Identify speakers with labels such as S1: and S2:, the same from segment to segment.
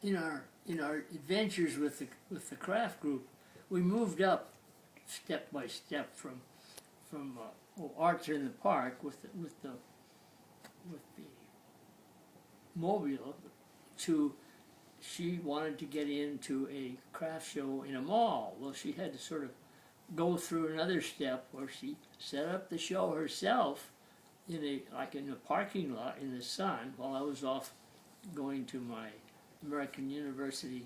S1: in our adventures with the craft group, we moved up step by step from Archer in the Park with the mobile to she wanted to get into a craft show in a mall. Well, she had to sort of go through another step where she set up the show herself in a parking lot in the sun while I was off going to my American University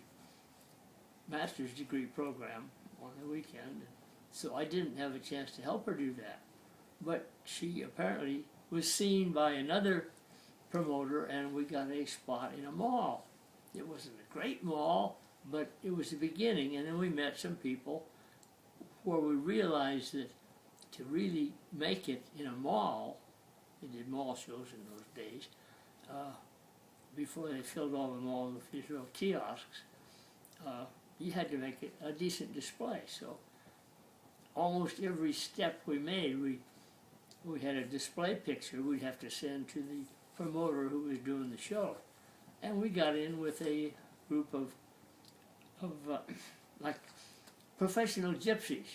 S1: master's degree program on the weekend. So I didn't have a chance to help her do that. But she apparently was seen by another promoter and we got a spot in a mall. It wasn't a great mall, but it was the beginning, and then we met some people where we realized that to really make it in a mall, they did mall shows in those days, before they filled all the malls with these real kiosks, you had to make it a decent display. So almost every step we made, we had a display picture we'd have to send to the promoter who was doing the show. And we got in with a group of like professional gypsies.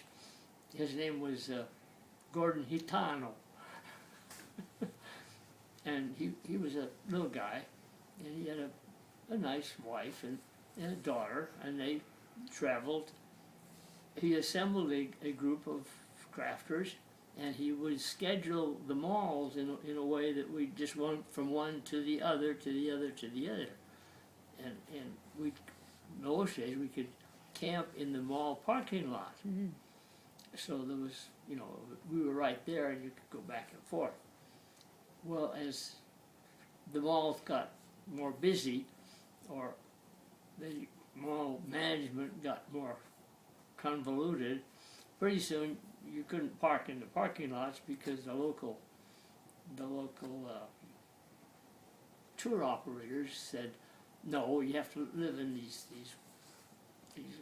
S1: His name was Gordon Hitano. And he was a little guy, and he had a nice wife and a daughter, and they traveled. He assembled a group of crafters, and he would schedule the malls in a way that we just went from one to the other, to the other, to the other. And we, in those days, we could camp in the mall parking lot. Mm-hmm. So there was, we were right there and you could go back and forth. Well, as the malls got more busy, or the mall management got more convoluted, pretty soon you couldn't park in the parking lots because the local tour operators said, no, you have to live in these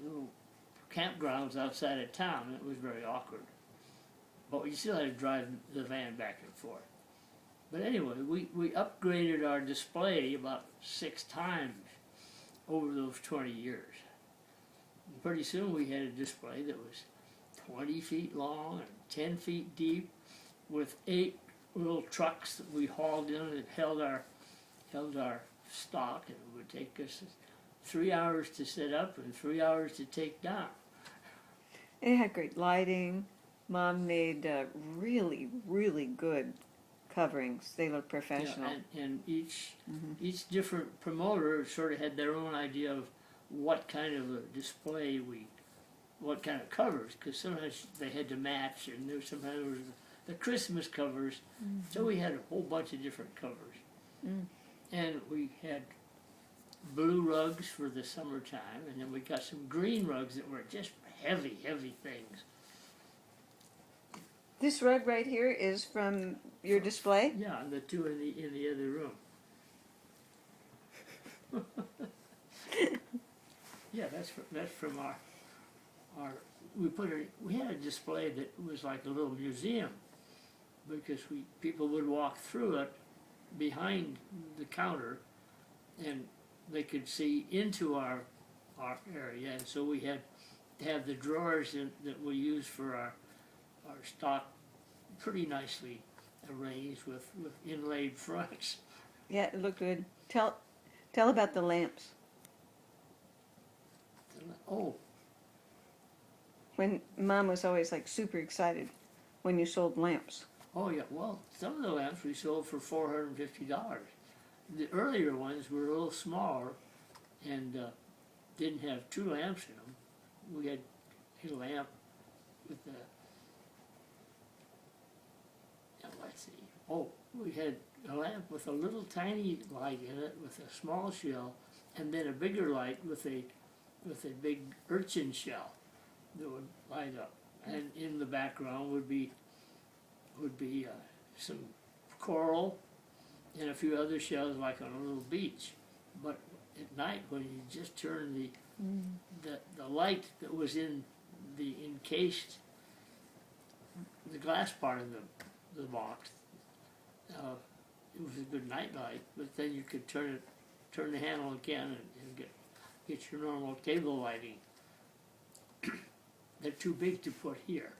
S1: little campgrounds outside of town. It was very awkward. But you still had to drive the van back and forth. But anyway, we upgraded our display about 6 times over those 20 years. And pretty soon we had a display that was 20 feet long and 10 feet deep, with 8 little trucks that we hauled in that held our stock, and it would take us 3 hours to set up and 3 hours to take down.
S2: It had great lighting. Mom made really, really good coverings. They look professional.
S1: Yeah, and each different promoter sort of had their own idea of what kind of a display what kind of covers, because sometimes they had to match, and sometimes there was the Christmas covers. Mm-hmm. So we had a whole bunch of different covers. Mm. And we had blue rugs for the summertime, and then we got some green rugs that were just heavy, heavy things.
S2: This rug right here is from your display?
S1: Yeah, and the two in the other room. Yeah, that's from our we had a display that was like a little museum, because people would walk through it behind the counter, and they could see into our area, and so we had to have the drawers that we use for our stock pretty nicely arranged with inlaid fronts.
S2: Yeah, it looked good. Tell about the lamps.
S1: Oh.
S2: When Mom was always like super excited when you sold lamps.
S1: Oh yeah, well, some of the lamps we sold for $450. The earlier ones were a little smaller and didn't have 2 lamps in them. We had a lamp with we had a lamp with a little tiny light in it with a small shell, and then a bigger light with a big urchin shell that would light up. And in the background would be some coral and a few other shells like on a little beach. But at night, when you just turn the light that was in the encased, the glass part of the box, it was a good night light. But then you could turn the handle again and get get your normal table lighting. They're too big to put here.